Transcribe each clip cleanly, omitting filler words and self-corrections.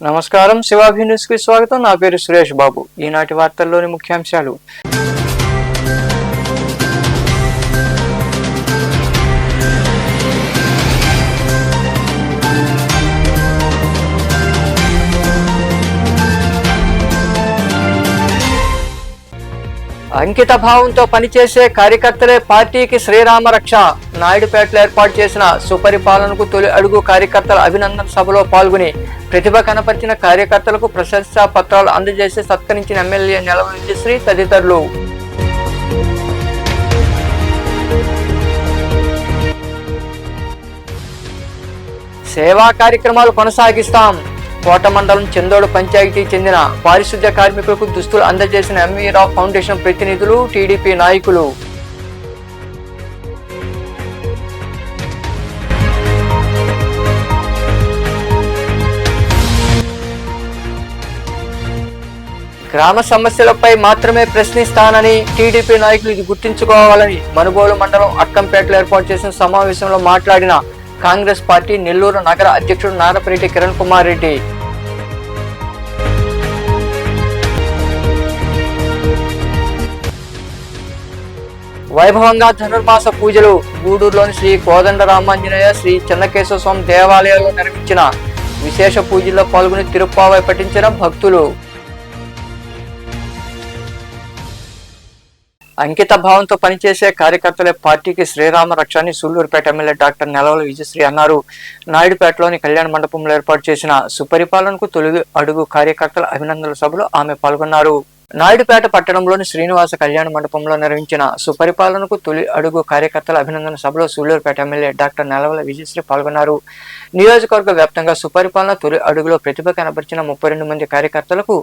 నమస్కారం, శివాభి న్యూస్ కి స్వాగతం. నా పేరు సురేష్ బాబు. ఈనాటి వార్తల్లోని ముఖ్యాంశాలు. అంకిత భావంతో పనిచేసే కార్యకర్తలే పార్టీకి శ్రీరామ రక్ష. నాయుడుపేటలో ఏర్పాటు చేసిన సుపరిపాలనకు తొలి అడుగు కార్యకర్తల అభినందన సభలో పాల్గొని ప్రతిభ కనపరిచిన కార్యకర్తలకు ప్రశంసా పత్రాలు అందజేసి సత్కరించిన ఎమ్మెల్యే నెలవల విజయశ్రీ తదితరులు. సేవా కార్యక్రమాలు కొనసాగిస్తాం. కోట మండలం చందోడు పంచాయతీ చెందిన పారిశుద్ధ్య కార్మికులకు దుస్తులు అందజేసిన ఎంవీ రావు ఫౌండేషన్ ప్రతినిధులు, టీడీపీ నాయకులు. గ్రామ సమస్యలపై మాత్రమే ప్రశ్నిస్తానని టీడీపీ నాయకులు ఇది గుర్తించుకోవాలని మనుబోలు మండలం అక్కంపేటలో ఏర్పాటు చేసిన సమావేశంలో మాట్లాడిన కాంగ్రెస్ పార్టీ నెల్లూరు నగర అధ్యక్షుడు నారపరెడ్డి కిరణ్ కుమార్ రెడ్డి. వైభవంగా ధనుర్మాస పూజలు. గూడూరులోని శ్రీ కోదండరామాంజనేయ, శ్రీ చెన్నకేశవ స్వామి దేవాలయాల్లో నిర్వహించిన విశేష పూజల్లో పాల్గొని తిరుప్పావై పఠించిన భక్తులు. అంకిత భావంతో పనిచేసే కార్యకర్తలే పార్టీకి శ్రీరామ రక్ష అని సూళ్లూరుపేట ఎమ్మెల్యే డాక్టర్ నెలవల విజయశ్రీ అన్నారు. నాయుడుపేటలోని కళ్యాణ మండపంలో ఏర్పాటు చేసిన సుపరిపాలనకు తొలి అడుగు కార్యకర్తల అభినందనల సభలో ఆమె పాల్గొన్నారు. నాయుడుపేట పట్టణంలోని శ్రీనివాస కళ్యాణ మండపంలో నిర్వహించిన సుపరిపాలనకు తొలి అడుగు కార్యకర్తల అభినందన సభలో సూళ్లూరుపేట ఎమ్మెల్యే డాక్టర్ నెలవల విజయశ్రీ పాల్గొన్నారు. నియోజకవర్గ వ్యాప్తంగా సుపరిపాలన తొలి అడుగులో ప్రతిభ కనబరిచిన 32 మంది కార్యకర్తలకు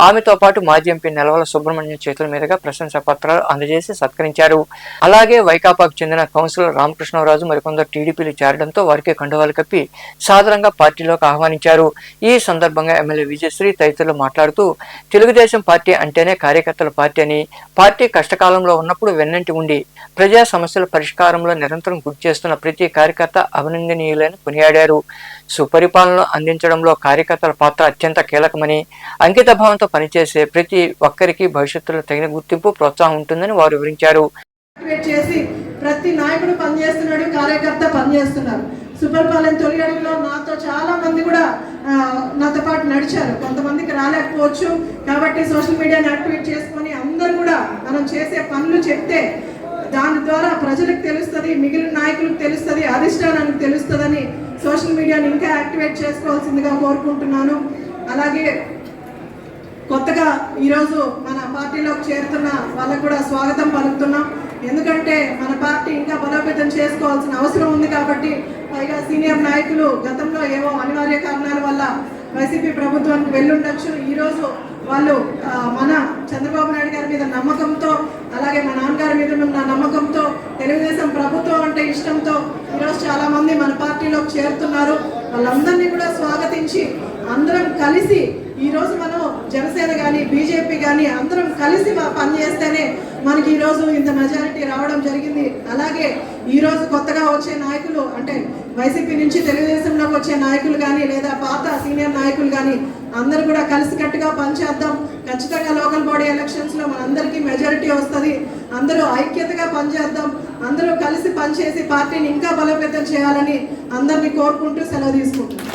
ఆమెతో పాటు మాజీ ఎంపీ నెలవల సుబ్రహ్మణ్యం చేతుల మీదుగా ప్రశంసా పత్రాలు అందజేసి సత్కరించారు. అలాగే వైకాపాకు చెందిన కౌన్సిలర్ రామకృష్ణరాజు మరికొందరు టీడీపీలు చేరడంతో వారికి కండువాలు కప్పి సాదరంగా పార్టీలోకి ఆహ్వానించారు. ఈ సందర్భంగా ఎమ్మెల్యే విజయశ్రీ తదితరులు మాట్లాడుతూ తెలుగుదేశం పార్టీ అంటేనే కార్యకర్తల పార్టీ అని, పార్టీ కష్టకాలంలో ఉన్నప్పుడు వెన్నంటి ఉండి ప్రజా సమస్యల పరిష్కారంలో నిరంతరం కృషి చేస్తున్న ప్రతి కార్యకర్త అభినందనీయులని కొనియాడారు. సుపరిపాలన అందించడంలో కార్యకర్తల పాత్ర అత్యంత కీలకమని, అంకిత భావంతో పనిచేసే ప్రతి ఒక్కరికి భవిష్యత్తులో తగిన గుర్తింపు, ప్రోత్సాహం ఉంటుందని వారు వివరించారు. ప్రతి నాయకుడు పనిచేస్తున్నాడు, కార్యకర్త పనిచేస్తున్నారు. సుపరిపాలన తొలి అడుగులో నాతో చాలా మంది కూడా నాతో పాటు నడిచారు. కొంతమందికి రాలేకపోవచ్చు కాబట్టి సోషల్ మీడియాని యాక్టివేట్ చేసుకొని అందరూ కూడా మనం చేసే పనులు చెప్తే దాని ద్వారా ప్రజలకు తెలుస్తుంది, మిగిలిన నాయకులకు తెలుస్తుంది, అధిష్టానానికి తెలుస్తుందని సోషల్ మీడియాని ఇంకా యాక్టివేట్ చేసుకోవాల్సిందిగా కోరుకుంటున్నాను. అలాగే కొత్తగా ఈరోజు మన పార్టీలోకి చేరుతున్న వాళ్ళకు కూడా స్వాగతం పలుకుతున్నాం. ఎందుకంటే మన పార్టీ ఇంకా బలోపేతం చేసుకోవాల్సిన అవసరం ఉంది కాబట్టి, పైగా సీనియర్ నాయకులు గతంలో ఏవో అనివార్య కారణాల వల్ల వైసీపీ ప్రభుత్వానికి వెళ్ళుండొచ్చు. ఈరోజు వాళ్ళు మన చంద్రబాబు నాయుడు గారి మీద నమ్మకంతో, అలాగే మా నాన్నగారి మీద ఉన్న నమ్మకంతో, తెలుగుదేశం ప్రభుత్వం అంటే ఇష్టంతో ఈరోజు చాలా మంది మన పార్టీలోకి చేరుతున్నారు. వాళ్ళందరినీ కూడా స్వాగతించి అందరం కలిసి ఈరోజు మనం జనసేన కానీ బీజేపీ కానీ అందరం కలిసి పనిచేస్తేనే మనకి ఈరోజు ఇంత మెజారిటీ రావడం జరిగింది. అలాగే ఈరోజు కొత్తగా వచ్చే నాయకులు అంటే వైసీపీ నుంచి తెలుగుదేశంలోకి వచ్చే నాయకులు కానీ లేదా పాత సీనియర్ నాయకులు కానీ అందరూ కూడా కలిసికట్టుగా పనిచేద్దాం. ఖచ్చితంగా లోకల్ బాడీ ఎలక్షన్స్లో మనందరికీ మెజారిటీ వస్తుంది. అందరూ ఐక్యతగా పనిచేద్దాం. అందరూ కలిసి పనిచేసి పార్టీని ఇంకా బలోపేతం చేయాలని అందరినీ కోరుకుంటూ సెలవు తీసుకుంటున్నాం.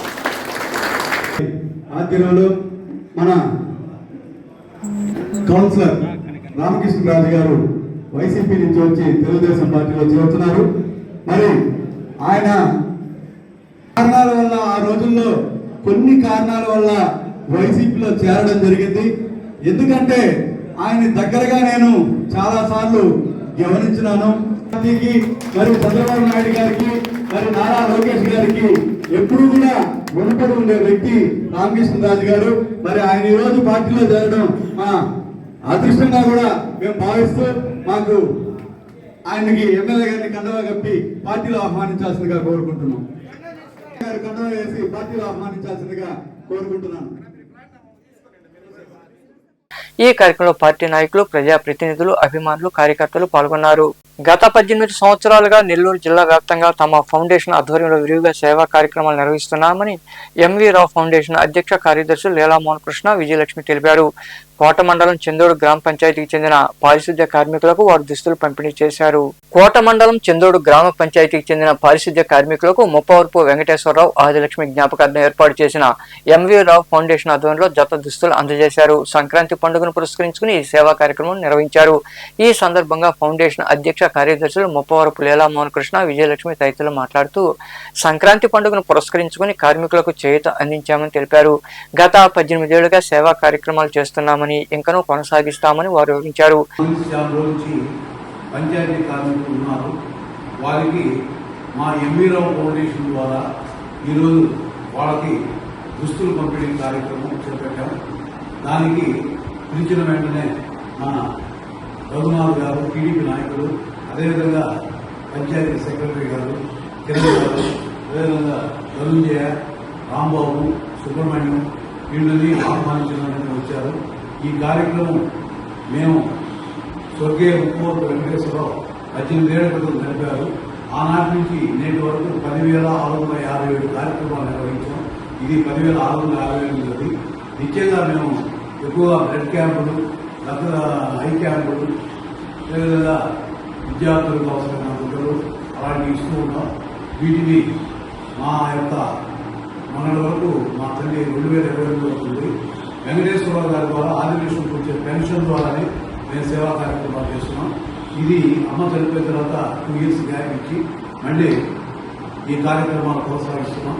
ఆధ్వర్యంలో మన కౌన్సిలర్ రామకృష్ణరాజు గారు వైసీపీ నుంచి వచ్చి తెలుగుదేశం పార్టీలో చేరుతున్నారు. మరి ఆయన కారణాల వల్ల, ఆ రోజుల్లో కొన్ని కారణాల వల్ల వైసీపీలో చేరడం జరిగింది. ఎందుకంటే ఆయన దగ్గరగా నేను చాలా సార్లు గమనించినాను. పార్టీకి మరి చంద్రబాబు నాయుడు గారికి మరి నారా లోకేష్ గారికి ఎప్పుడు కూడా మునుపడి ఉండే వ్యక్తి రామకృష్ణరాజు గారు. మరి ఆయన ఈ రోజు పార్టీలో చేరడం మా అదృష్టంగా కూడా మేము భావిస్తూ మాకు ఆయనకి ఎమ్మెల్యే గారిని కండవా కప్పి పార్టీలో ఆహ్వానించాల్సిందిగా కోరుకుంటున్నాం. గారి కండువా వేసి పార్టీలో ఆహ్వానించాల్సిందిగా కోరుకుంటున్నాను. ఈ కార్యక్రమంలో పార్టీ నాయకులు, ప్రజాప్రతినిధులు, అభిమానులు, కార్యకర్తలు పాల్గొన్నారు. గత 18 సంవత్సరాలుగా నెల్లూరు జిల్లా వ్యాప్తంగా తమ ఫౌండేషన్ ఆధ్వర్యంలో విరివిగా సేవా కార్యక్రమాలు నిర్వహిస్తున్నామని ఎంవి రావు ఫౌండేషన్ అధ్యక్ష కార్యదర్శి లీలా మోహన్ కృష్ణ, విజయలక్ష్మి తెలిపారు. కోట మండలం చందోడు గ్రామ పంచాయతీకి చెందిన పారిశుద్ధ్య కార్మికులకు వారు దుస్తులు పంపిణీ చేశారు. కోట మండలం చందోడు గ్రామ పంచాయతీకి చెందిన పారిశుద్ధ్య కార్మికులకు ముప్పవరపు వెంకటేశ్వరరావు, ఆదిలక్ష్మి జ్ఞాపకార్థం ఏర్పాటు చేసిన ఎంవి రావు ఫౌండేషన్ ఆధ్వర్యంలో జత దుస్తులు అందజేశారు. సంక్రాంతి పండుగను పురస్కరించుకుని ఈ సేవా కార్యక్రమం నిర్వహించారు. ఈ సందర్భంగా ఫౌండేషన్ అధ్యక్ష కార్యదర్శులు ముప్పవరపు లీలా మోహన్ కృష్ణ, విజయలక్ష్మి తదితరులు మాట్లాడుతూ సంక్రాంతి పండుగను పురస్కరించుకుని కార్మికులకు చేయూత అందించామని తెలిపారు. గత 18 ఏళ్లుగా సేవా కార్యక్రమాలు చేస్తున్నామని, ఇంకనూ కొనసాగిస్తామని వారు వివరించారు. పంచాయతీ కార్మికులు ఉన్నారు, వారికి మా ఎంవీరావు ఫౌండేషన్ ద్వారా ఈరోజు వాళ్ళకి దుస్తులు పంపిణీ కార్యక్రమం చేపట్టాం. దానికి పిలిచిన వెంటనే మన రఘునాథ్ గారు, టీడీపీ నాయకులు, అదేవిధంగా పంచాయతీ సెక్రటరీ గారు, కిరణ్ గారు, అదేవిధంగా ధనుంజయ, రాంబాబు, సుబ్రహ్మణ్యం వీళ్ళని ఆహ్వానించడానికి వచ్చారు. ఈ కార్యక్రమం మేము స్వర్గీయ ముప్పవరపు వెంకటేశ్వరరావు 18 ఏళ్ల క్రితం జరిపారు. ఆనాటి నుంచి నేటి వరకు 10,657 కార్యక్రమాలు నిర్వహించాం. ఇది 10,658. నిత్యంగా మేము ఎక్కువగా బ్లడ్ క్యాంపులు, ఐ క్యాంపులు, అదేవిధంగా విద్యార్థులకు అవసరమైన గుడ్డలు అలాంటివి ఇస్తూ ఉంటాం. వీటిని మా యొక్క మొన్నటి వరకు మా తల్లి 2022 అవుతుంది. వెంకటేశ్వరరావు గారి ద్వారా ఆదిలక్ష్మికి వచ్చే పెన్షన్ ద్వారానే మేము సేవా కార్యక్రమాలు చేస్తున్నాం. ఇది అమ్మ చనిపోయిన తర్వాత 2 years గ్యాప్ ఇచ్చి మళ్ళీ ఈ కార్యక్రమాలు కొనసాగిస్తున్నాం.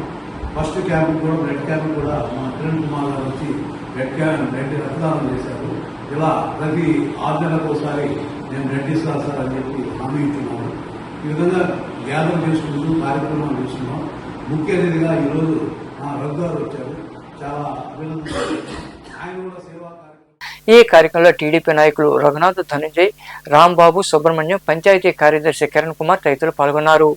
ఫస్ట్ క్యాంపు కూడా, బ్లడ్ క్యాంపు కూడా మన కిరణ్ కుమార్ గారు వచ్చి బ్లడ్ రక్తదానం చేశారు. ఇలా ప్రతి 6 నెలలకు ఒకసారి నేను బ్లడ్ ఇస్తాను సార్ అని చెప్పి హామీ ఇస్తున్నాను. ఈ విధంగా గ్యాదర్ చేసుకుంటూ కార్యక్రమాలు చేస్తున్నాం. ముఖ్య అతిథిగా ఈరోజు మా రఘు గారు వచ్చారు. చాలా అభినందనలు. ఆయన కూడా సేవా ఈ కార్యక్రమంలో టీడీపీ నాయకులు రఘునాథ్, ధనంజయ్, రాంబాబు, సుబ్రహ్మణ్యం, పంచాయతీ కార్యదర్శి కిరణ్ కుమార్ తదితరులు పాల్గొన్నారు.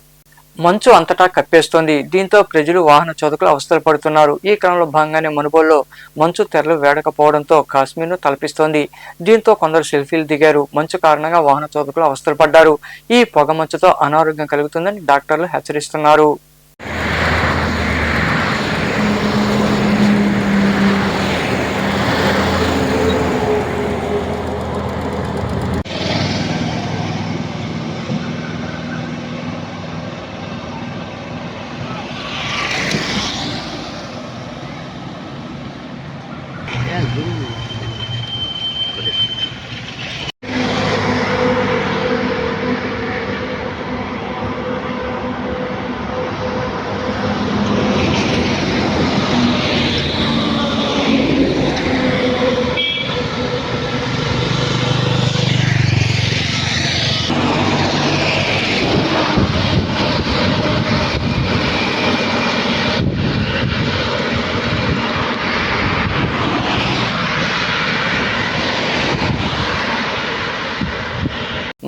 మంచు అంతటా కప్పేస్తోంది. దీంతో ప్రజలు వాహన చోదకులు అవస్థలు పడుతున్నారు. ఈ క్రమంలో భాగంగానే మనుబోల్లో మంచు తెరలు వేడకపోవడంతో కాశ్మీర్ను తలపిస్తోంది. దీంతో కొందరు సెల్ఫీలు దిగారు. మంచు కారణంగా వాహన చోదకులు అవస్థలు పడ్డారు. ఈ పొగ మంచుతో అనారోగ్యం కలుగుతుందని డాక్టర్లు హెచ్చరిస్తున్నారు.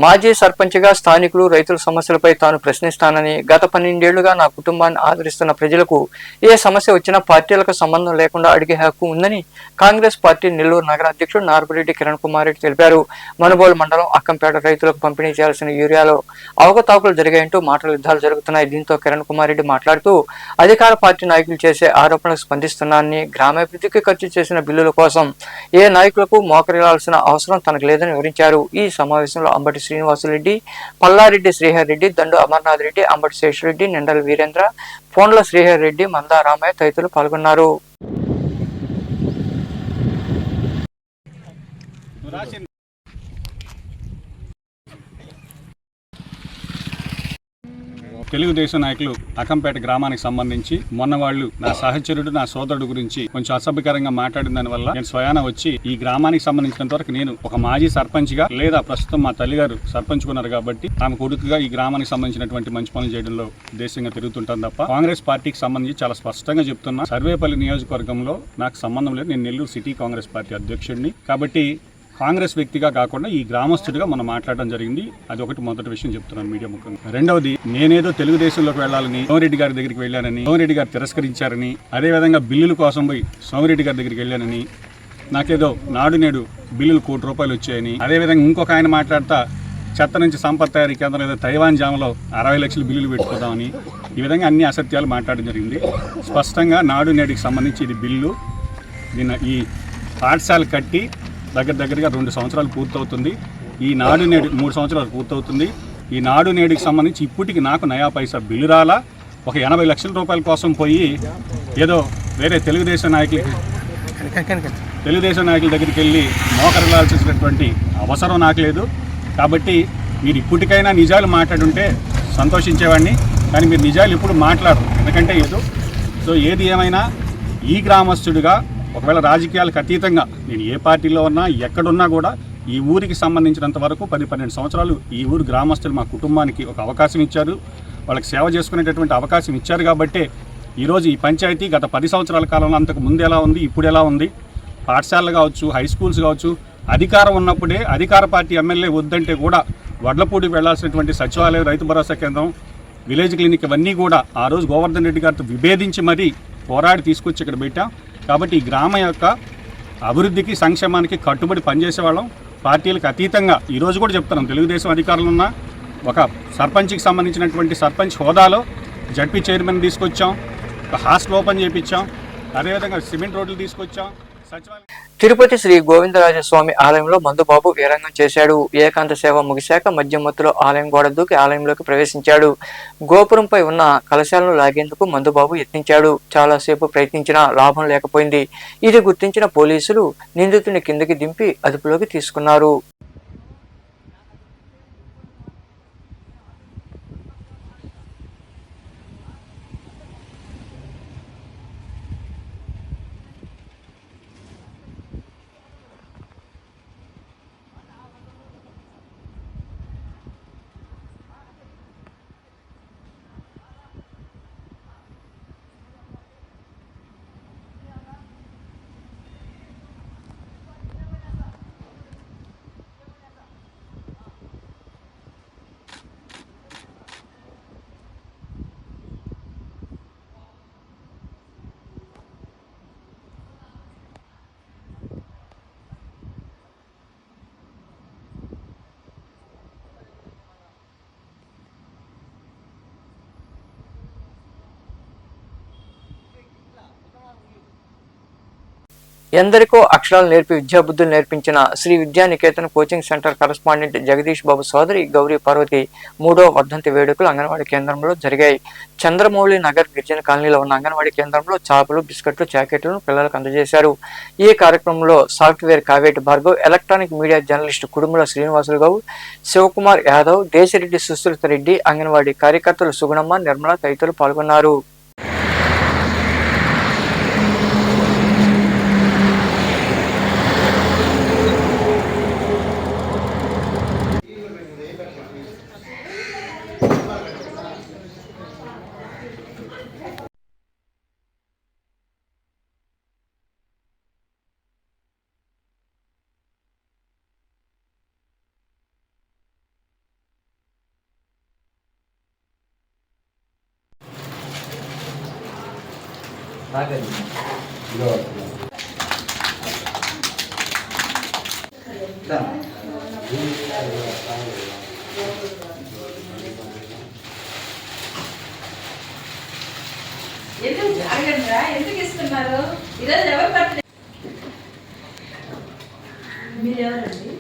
మాజీ సర్పంచ్గా స్థానికులు, రైతుల సమస్యలపై తాను ప్రశ్నిస్తానని, గత 12 ఏళ్లుగా నా కుటుంబాన్ని ఆదరిస్తున్న ప్రజలకు ఏ సమస్య వచ్చినా పార్టీలకు సంబంధం లేకుండా అడిగే హక్కు ఉందని కాంగ్రెస్ పార్టీ నెల్లూరు నగర అధ్యక్షుడు నార్పరెడ్డి కిరణ్ కుమార్ రెడ్డి తెలిపారు. మనుబోలు మండలం అక్కంపేట రైతులకు పంపిణీ చేయాల్సిన యూరియాలో అవకతవకలు జరిగాయంటూ మాటల యుద్ధాలు జరుగుతున్నాయి. దీంతో కిరణ్ కుమార్ రెడ్డి మాట్లాడుతూ అధికార పార్టీ నాయకులు చేసే ఆరోపణలకు స్పందిస్తున్నానని, గ్రామాభివృద్ధికి ఖర్చు చేసిన బిల్లుల కోసం ఏ నాయకులకు మోకరిల్లాల్సిన అవసరం తనకు లేదని వివరించారు. ఈ సమావేశంలో అంబటి శ్రీనివాసులరెడ్డి, పల్లారెడ్డి శ్రీహర్ రెడ్డి, దండు అమర్నాథ్ రెడ్డి, అంబటి శేషరెడ్డి, నిండల వీరేంద్ర, ఫోన్ల శ్రీహర్ రెడ్డి, మందా రామయ్య తదితరులు పాల్గొన్నారు. తెలుగుదేశం నాయకులు అకంపేట గ్రామానికి సంబంధించి మొన్న వాళ్ళు నా సహచరుడు, నా సోదరుడు గురించి కొంచెం అసభ్యకరంగా మాట్లాడిన దాని వల్ల నేను స్వయాన వచ్చి ఈ గ్రామానికి సంబంధించినంత వరకు నేను ఒక మాజీ సర్పంచ్ గా, లేదా ప్రస్తుతం మా తల్లిగారు సర్పంచ్ కున్నారు కాబట్టి ఆమె కొడుకుగా ఈ గ్రామానికి సంబంధించినటువంటి మంచి పనులు చేయడంలో దేశంగా తిరుగుతుంటాను తప్ప కాంగ్రెస్ పార్టీకి సంబంధించి చాలా స్పష్టంగా చెప్తున్నా, సర్వేపల్లి నియోజకవర్గంలో నాకు సంబంధం లేదు. నేను నెల్లూరు సిటీ కాంగ్రెస్ పార్టీ అధ్యక్షుడిని కాబట్టి కాంగ్రెస్ వ్యక్తిగా కాకుండా ఈ గ్రామస్తుడిగా మనం మాట్లాడడం జరిగింది. అది ఒకటి మొదటి విషయం చెప్తున్నాను మీడియా ముఖంగా. రెండవది, నేనేదో తెలుగుదేశంలోకి వెళ్ళాలని సోమిరెడ్డి గారి దగ్గరికి వెళ్ళానని, సోమిరెడ్డి గారు తిరస్కరించారని, అదేవిధంగా బిల్లుల కోసం పోయి సోమిరెడ్డి గారి దగ్గరికి వెళ్ళానని, నాకేదో నాడు నేడు బిల్లులు ₹1 వచ్చాయని, అదేవిధంగా ఇంకొక ఆయన మాట్లాడతా చెత్త నుంచి సంపద తయారీ కేంద్రం లేదా తైవాన్ జామలో 60 లక్షల బిల్లులు పెట్టుకుందామని, ఈ విధంగా అన్ని అసత్యాలు మాట్లాడడం జరిగింది. స్పష్టంగా నాడు నేడుకి సంబంధించి ఇది బిల్లు. ఈ పాఠశాల కట్టి దగ్గరగా 2 సంవత్సరాలు పూర్తవుతుంది. ఈ నాడు నేడు 3 సంవత్సరాలు పూర్తవుతుంది. ఈ నాడు నేడుకి సంబంధించి ఇప్పటికి నాకు నయా పైసా బిల్లు రాలా. ఒక ₹80 లక్షల కోసం పోయి ఏదో వేరే తెలుగుదేశం నాయకుల దగ్గరికి వెళ్ళి మోకరిల్లాల్సినటువంటి అవసరం నాకు లేదు. కాబట్టి మీరు ఇప్పటికైనా నిజాలు మాట్లాడుంటే సంతోషించేవాడిని. కానీ మీరు నిజాలు ఇప్పుడు మాట్లాడరు. ఎందుకంటే ఏది ఏమైనా ఈ గ్రామస్తుడిగా ఒకవేళ రాజకీయాలకు అతీతంగా నేను ఏ పార్టీలో ఉన్నా ఎక్కడున్నా కూడా ఈ ఊరికి సంబంధించినంత వరకు 10-12 సంవత్సరాలు ఈ ఊరు గ్రామస్తులు మా కుటుంబానికి ఒక అవకాశం ఇచ్చారు. వాళ్ళకి సేవ చేసుకునేటటువంటి అవకాశం ఇచ్చారు. కాబట్టే ఈరోజు ఈ పంచాయతీ గత 10 సంవత్సరాల కాలంలో అంతకు ముందు ఎలా ఉంది, ఇప్పుడు ఎలా ఉంది, పాఠశాలలు కావచ్చు, హై స్కూల్స్ కావచ్చు, అధికారం ఉన్నప్పుడే అధికార పార్టీ ఎమ్మెల్యే వద్దంటే కూడా వడ్లపూడికి వెళ్లాల్సినటువంటి సచివాలయం, రైతు భరోసా కేంద్రం, విలేజ్ క్లినిక్ ఇవన్నీ కూడా ఆ రోజు గోవర్ధన్ రెడ్డి గారితో విభేదించి మరీ పోరాడి తీసుకొచ్చి ఇక్కడ పెట్టాం. కాబట్టి ఈ గ్రామం యొక్క అభివృద్ధికి, సంక్షేమానికి కట్టుబడి పనిచేసేవాళ్ళం. పార్టీలకు అతీతంగా ఈరోజు కూడా చెప్తున్నాం, తెలుగుదేశం అధికారులు ఉన్న ఒక సర్పంచ్కి సంబంధించినటువంటి సర్పంచ్ హోదాలో జడ్పీ చైర్మన్ తీసుకొచ్చాం, ఒక హాస్టల్ ఓపెన్ చేయించాం, అదేవిధంగా సిమెంట్ రోడ్లు తీసుకొచ్చాం, సచివాలయం. తిరుపతి శ్రీ గోవిందరాజస్వామి ఆలయంలో మందుబాబు వీరంగం చేశాడు. ఏకాంత సేవ ముగిశాక మధ్యమత్తులో ఆలయం గోడ దూకి ఆలయంలోకి ప్రవేశించాడు. గోపురంపై ఉన్న కలశాలను లాగేందుకు మందుబాబు యత్నించాడు. చాలాసేపు ప్రయత్నించినా లాభం లేకపోయింది. ఇది గుర్తించిన పోలీసులు నిందితుని కిందకి దింపి అదుపులోకి తీసుకున్నారు. ఎందరికో అక్షరాలు నేర్పి విద్యాబుద్ధులు నేర్పించిన Shri Vidyaniketan coaching centre correspondent Jagadish Babu సోదరి గౌరీ పార్వతి 3వ వర్ధంతి వేడుకలు అంగన్వాడీ కేంద్రంలో జరిగాయి. చంద్రమౌళి నగర్ గిరిజన కాలనీలో ఉన్న అంగన్వాడీ కేంద్రంలో చాపలు, బిస్కెట్లు, జాకెట్లను పిల్లలకు అందజేశారు. ఈ కార్యక్రమంలో software Kaveti Bhargav, electronic media journalist Kudumula Srinivasulu Goud, Shivakumar Yadav, Desireddy Sushruta Reddy, anganwadi కార్యకర్తలు సుగుణమ్మ, నిర్మల తదితరులు పాల్గొన్నారు. ఎందుకు ఇస్తున్నారు? ఈరోజు ఎవరు బర్త్డే? మీరు ఎవరండి?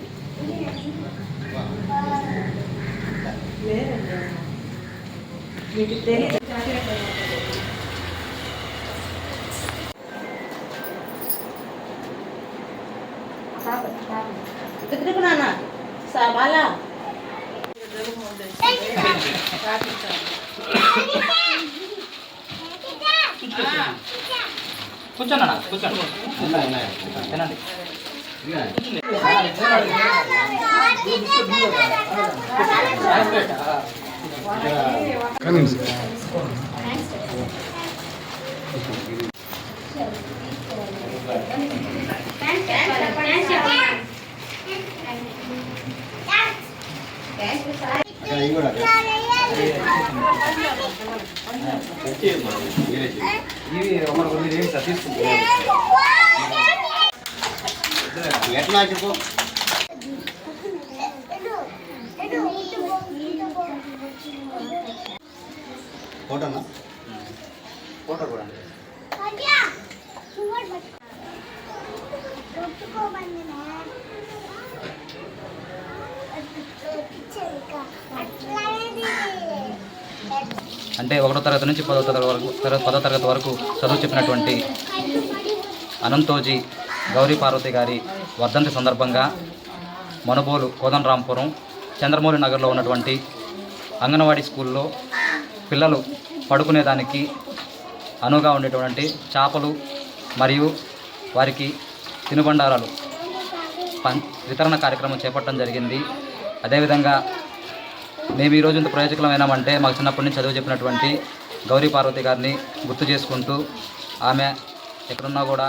లేరండి, మీకు తెలియదు. నాన్న బాలా కూర్చోండి కూర్చోండి తినండి. ఎట్లా చెప్పు ఫోటోనా ఫోటో కూడా అంటే 1వ తరగతి నుంచి 10వ తరగతి వరకు చదువు చెప్పినటువంటి అనంతోజీ గౌరీ పార్వతి గారి వర్ధంతి సందర్భంగా మనుబోలు కోదండరాంపురం చంద్రమౌళి నగర్లో ఉన్నటువంటి అంగన్వాడీ స్కూల్లో పిల్లలు పడుకునేదానికి అనువుగా ఉండేటువంటి చేపలు మరియు వారికి తినుబండారాలు వితరణ కార్యక్రమం చేపట్టడం జరిగింది. అదేవిధంగా మేము ఈరోజు ఇంత ప్రయోజకులమైనామంటే మాకు చిన్నప్పటి నుంచి చదువు చెప్పినటువంటి గౌరీ పార్వతి గారిని గుర్తు చేసుకుంటూ ఆమె ఎక్కడున్నా కూడా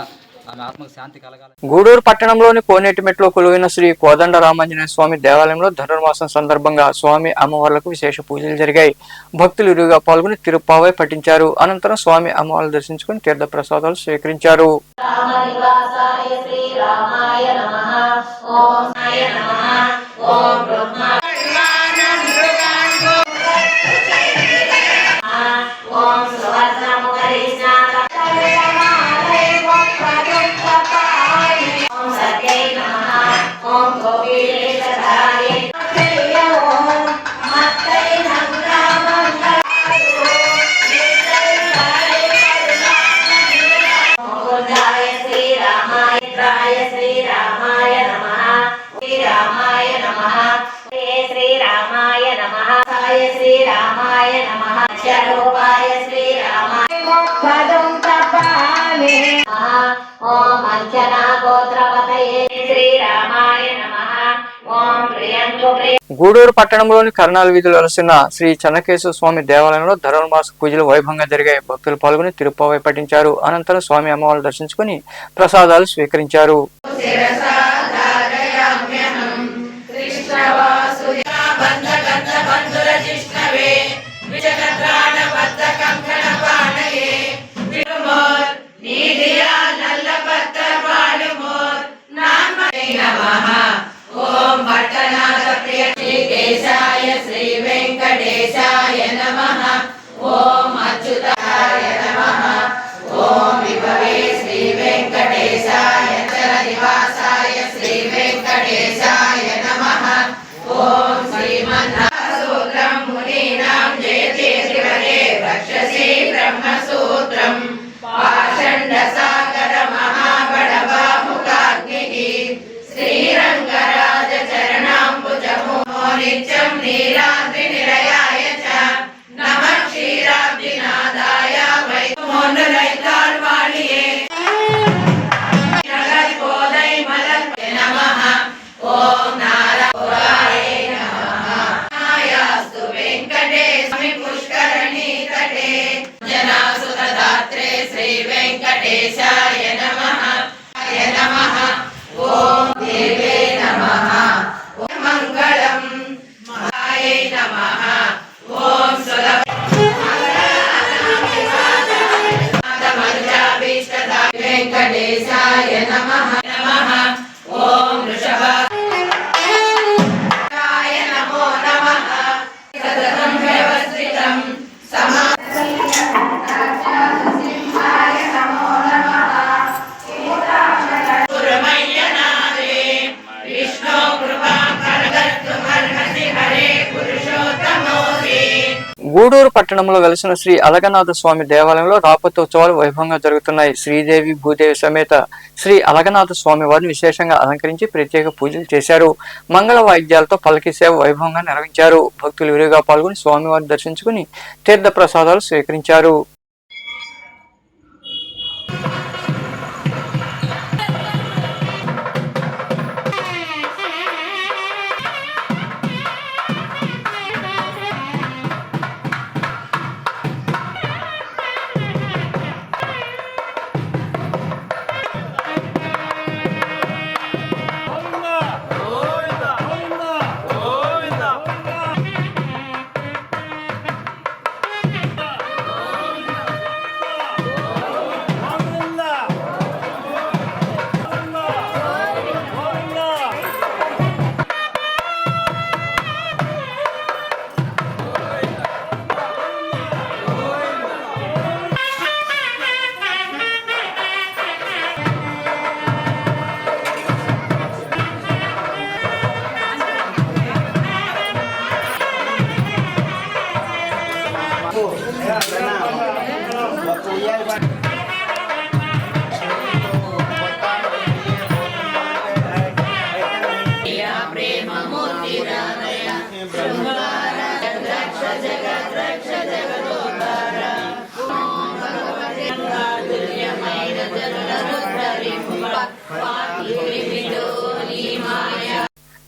ఆమె ఆత్మకు శాంతి కలగాలి. గూడూరు పట్టణంలోని కోనేటిమెట్లో కొలువైన శ్రీ కోదండ రామాంజనేయ స్వామి దేవాలయంలో ధనుర్మాసం సందర్భంగా స్వామి అమ్మవార్లకు విశేష పూజలు జరిగాయి. భక్తులు ఇరుగా పాల్గొని తిరుప్పావై పఠించారు. అనంతరం స్వామి అమ్మవార్లు దర్శించుకుని తీర్థ ప్రసాదాలు స్వీకరించారు. గూడూరు పట్టణంలోని కర్నాల్ వీధిలో వెలసిన శ్రీ చెన్నకేశవ స్వామి దేవాలయంలో ధనుర్మాస పూజలు వైభవంగా జరిగాయి. భక్తులు పాల్గొని తిరుప్పావై పఠించారు. అనంతరం స్వామి అమ్మవార్లు దర్శించుకుని ప్రసాదాలు స్వీకరించారు. గూడూరు పట్టణంలో వెలసిన శ్రీ అలగనాథ స్వామి దేవాలయంలో రాపతోత్సవాలు వైభవంగా జరుగుతున్నాయి. శ్రీదేవి భూదేవి సమేత శ్రీ అలగనాథ స్వామి వారిని విశేషంగా అలంకరించి ప్రత్యేక పూజలు చేశారు. మంగళ వాయిద్యాలతో పల్లకి సేవ వైభవంగా నిర్వహించారు. భక్తులు విరిగా పాల్గొని స్వామివారిని దర్శించుకుని తీర్థ ప్రసాదాలు స్వీకరించారు.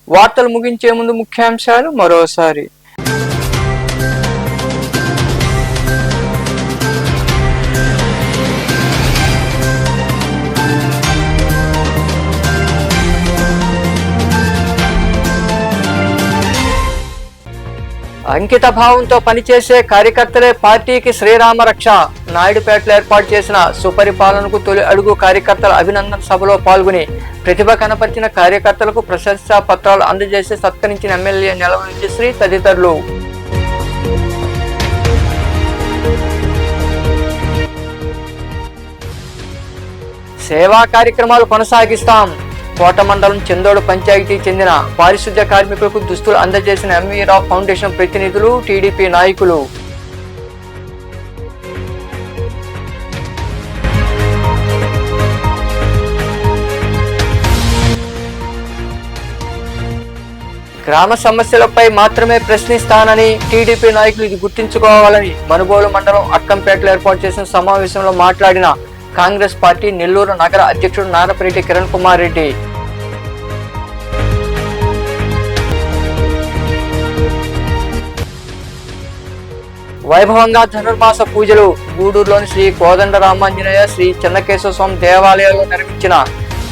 వార్తలు ముగించే ముందు ముఖ్యాంశాలు మరోసారి. అంకిత భావంతో పనిచేసే కార్యకర్తలే పార్టీకి శ్రీరామ రక్ష. నాయుడుపేటలో ఏర్పాటు చేసిన సుపరిపాలనకు తొలి అడుగు కార్యకర్తల అభినందన సభలో పాల్గొని ప్రతిభ కనపరిచిన కార్యకర్తలకు ప్రశంసా పత్రాలు అందజేసి సత్కరించిన ఎమ్మెల్యే నెలవల విజయశ్రీ తదితరులు. సేవా కార్యక్రమాలు కొనసాగిస్తాం. కోట మండలం చందోడు పంచాయతీ చెందిన పారిశుద్ధ్య కార్మికులకు దుస్తులు అందజేసిన ఎంవీ రావు ఫౌండేషన్ ప్రతినిధులు, టీడీపీ నాయకులు. గ్రామ సమస్యలపై మాత్రమే ప్రశ్నిస్తానని టీడీపీ నాయకులు ఇది గుర్తించుకోవాలని మనుబోలు మండలం అక్కంపేటలో ఏర్పాటు చేసిన సమావేశంలో మాట్లాడిన కాంగ్రెస్ పార్టీ నెల్లూరు నగర అధ్యక్షుడు నారపరెడ్డి కిరణ్ కుమార్ రెడ్డి. వైభవంగా ధనుర్మాస పూజలు. గూడూరులోని శ్రీ కోదండరామాంజనేయ, శ్రీ చెన్నకేశవ స్వామి దేవాలయాల్లో నిర్వహించిన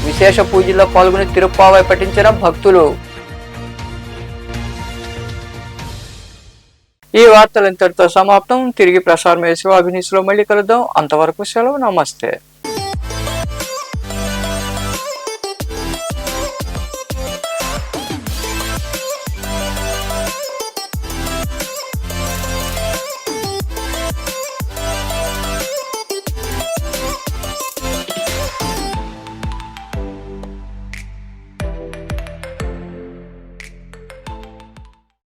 విశేష పూజల్లో పాల్గొని తిరుప్పావై పఠించిన భక్తులు. ఈ వార్తలు ఇంతటితో సమాప్తం. తిరిగి ప్రసారం చేసే అభినీసులో మళ్ళీ కలుద్దాం. అంతవరకు సెలవు. నమస్తే.